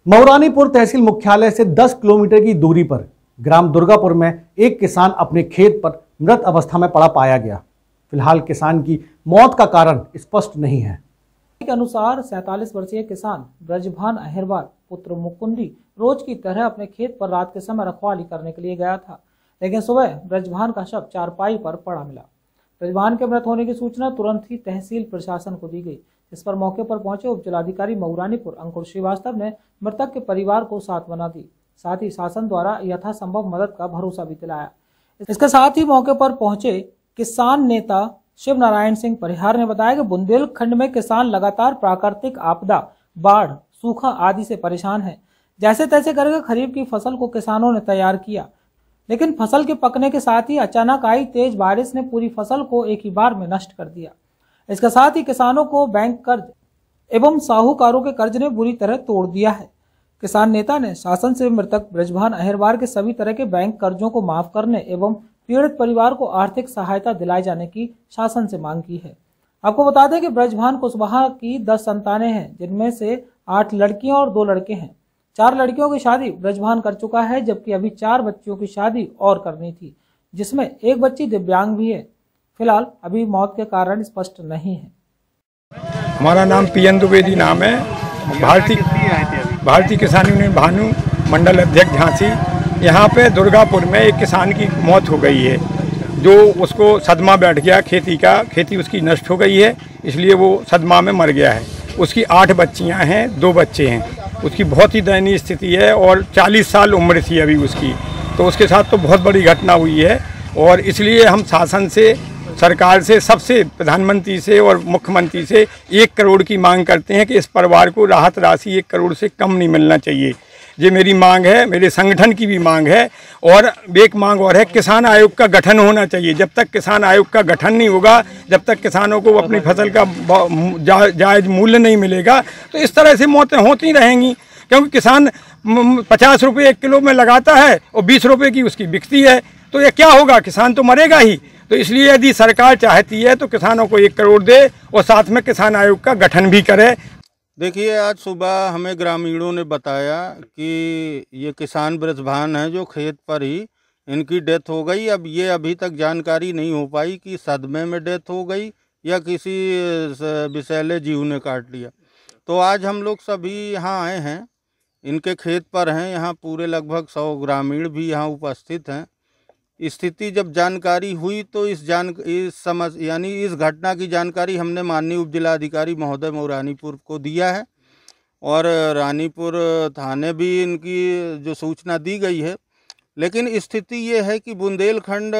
मऊरानीपुर तहसील मुख्यालय से 10 किलोमीटर की दूरी पर ग्राम दुर्गापुर में एक किसान अपने खेत पर मृत अवस्था में पड़ा पाया गया। फिलहाल किसान की मौत का कारण स्पष्ट नहीं है। के अनुसार 47 वर्षीय किसान ब्रजभान अहिरवार पुत्र मुकुंदी रोज की तरह अपने खेत पर रात के समय रखवाली करने के लिए गया था, लेकिन सुबह ब्रजभान का शव चारपाई पर पड़ा मिला। ब्रजभान के मृत होने की सूचना तुरंत ही तहसील प्रशासन को दी गई। इस पर मौके पर पहुंचे उप जिलाधिकारी मऊरानीपुर अंकुर श्रीवास्तव ने मृतक के परिवार को सांत्वना दी, साथ ही शासन द्वारा यथासंभव मदद का भरोसा भी दिलाया। इसके साथ ही मौके पर पहुंचे किसान नेता शिव नारायण सिंह परिहार ने बताया कि बुंदेलखंड में किसान लगातार प्राकृतिक आपदा, बाढ़, सूखा आदि से परेशान है। जैसे तैसे करके खरीफ की फसल को किसानों ने तैयार किया, लेकिन फसल के पकने के साथ ही अचानक आई तेज बारिश ने पूरी फसल को एक ही बार में नष्ट कर दिया। इसके साथ ही किसानों को बैंक कर्ज एवं साहूकारों के कर्ज ने बुरी तरह तोड़ दिया है। किसान नेता ने शासन से मृतक ब्रजभान अहिरवार के सभी तरह के बैंक कर्जों को माफ करने एवं पीड़ित परिवार को आर्थिक सहायता दिलाए जाने की शासन से मांग की है। आपको बता दें कि ब्रजभान कुशवाहा की 10 संतानें हैं, जिनमें से 8 लड़कियां और 2 लड़के हैं। 4 लड़कियों की शादी ब्रजभान कर चुका है, जबकि अभी 4 बच्चियों की शादी और करनी थी, जिसमें एक बच्ची दिव्यांग भी है। फिलहाल अभी मौत के कारण स्पष्ट नहीं है। हमारा नाम पीएन द्विवेदी नाम है। भारतीय किसान यूनियन भानु मंडल अध्यक्ष झांसी। यहाँ पे दुर्गापुर में एक किसान की मौत हो गई है, जो उसको सदमा बैठ गया खेती उसकी नष्ट हो गई है, इसलिए वो सदमा में मर गया है। उसकी 8 बच्चियाँ हैं, 2 बच्चे हैं। उसकी बहुत ही दयनीय स्थिति है और 40 साल उम्र थी अभी उसकी, तो उसके साथ तो बहुत बड़ी घटना हुई है। और इसलिए हम शासन से, सरकार से, सबसे, प्रधानमंत्री से और मुख्यमंत्री से 1 करोड़ की मांग करते हैं कि इस परिवार को राहत राशि 1 करोड़ से कम नहीं मिलना चाहिए। ये मेरी मांग है, मेरे संगठन की भी मांग है। और एक मांग और है, किसान आयोग का गठन होना चाहिए। जब तक किसान आयोग का गठन नहीं होगा, जब तक किसानों को अपनी फसल का जायज़ मूल्य नहीं मिलेगा, तो इस तरह से मौतें होती रहेंगी। क्योंकि किसान 50 रुपये 1 किलो में लगाता है और 20 रुपये की उसकी बिकती है, तो ये क्या होगा? किसान तो मरेगा ही। तो इसलिए यदि सरकार चाहती है तो किसानों को 1 करोड़ दे और साथ में किसान आयोग का गठन भी करे। देखिए, आज सुबह हमें ग्रामीणों ने बताया कि ये किसान ब्रजभान है, जो खेत पर ही इनकी डेथ हो गई। अब ये अभी तक जानकारी नहीं हो पाई कि सदमे में डेथ हो गई या किसी विषैले जीव ने काट लिया। तो आज हम लोग सभी यहाँ आए हैं, इनके खेत पर हैं। यहाँ पूरे लगभग 100 ग्रामीण भी यहाँ उपस्थित हैं। स्थिति जब जानकारी हुई तो इस घटना की जानकारी हमने माननीय उप जिलाधिकारी महोदय मऊरानीपुर को दिया है और रानीपुर थाने भी इनकी जो सूचना दी गई है। लेकिन स्थिति ये है कि बुंदेलखंड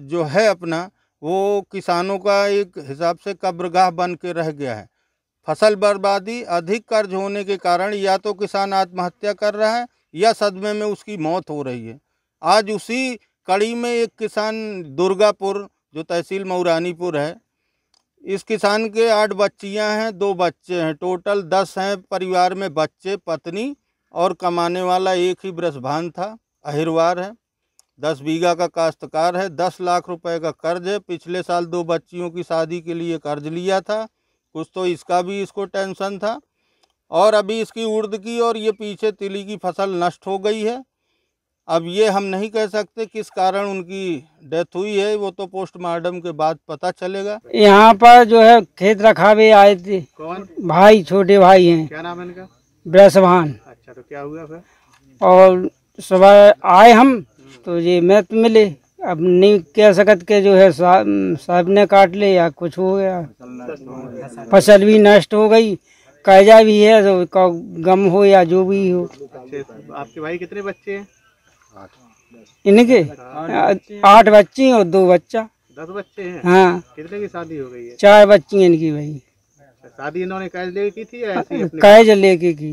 जो है अपना, वो किसानों का एक हिसाब से कब्रगाह बन के रह गया है। फसल बर्बादी, अधिक कर्ज होने के कारण या तो किसान आत्महत्या कर रहा है या सदमे में उसकी मौत हो रही है। आज उसी कड़ी में एक किसान दुर्गापुर, जो तहसील मऊरानीपुर है, इस किसान के 8 बच्चियां हैं, 2 बच्चे हैं, टोटल 10 हैं परिवार में बच्चे, पत्नी और कमाने वाला एक ही ब्रजभान था, अहिरवार है। 10 बीघा का काश्तकार है, 10 लाख रुपए का कर्ज है। पिछले साल 2 बच्चियों की शादी के लिए कर्ज लिया था, कुछ तो इसका भी इसको टेंशन था। और अभी इसकी उड़द की और ये पीछे तिली की फसल नष्ट हो गई है। अब ये हम नहीं कह सकते किस कारण उनकी डेथ हुई है, वो तो पोस्टमार्टम के बाद पता चलेगा। यहाँ पर जो है खेत रखावे आए थे। कौन? भाई, छोटे भाई हैं। क्या नाम है इनका? ब्रजभान। अच्छा, तो क्या हुआ फिर? और सुबह आए हम तो ये मृत मिले। अब नहीं कह सकते के जो है साहब ने काट ले या कुछ हो गया, फसल भी नष्ट हो गई, कर्जा भी है, तो गम हो या जो भी हो। आपके भाई कितने बच्चे हैं? इनके 8 बच्ची और 2 बच्चा। 10 बच्चे हैं? हाँ। कितने की शादी हो गई है? 4 बच्ची इनकी भाई। शादी इन्होंने कर्ज लेके की थी या ऐसे ही? कर्ज लेके की।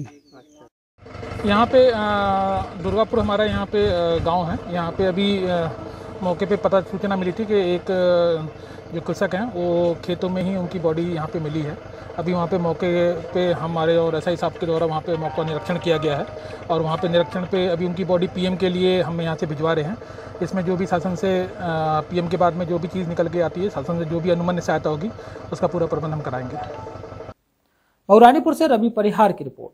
यहाँ पे दुर्गापुर हमारा यहाँ पे गांव है। यहाँ पे अभी मौके पे सूचना मिली थी कि एक जो कृषक हैं वो खेतों में ही उनकी बॉडी यहाँ पे मिली है। अभी वहाँ पे मौके पे हमारे और एसआई साहब के द्वारा वहाँ पे मौका निरीक्षण किया गया है और वहाँ पे निरीक्षण पे अभी उनकी बॉडी पीएम के लिए हम यहाँ से भिजवा रहे हैं। इसमें जो भी शासन से पीएम के बाद में जो भी चीज़ निकल के आती है, शासन से जो भी अनुमन्य सहायता होगी उसका पूरा प्रबंध हम कराएंगे। मऊरानीपुर से रवि परिहार की रिपोर्ट।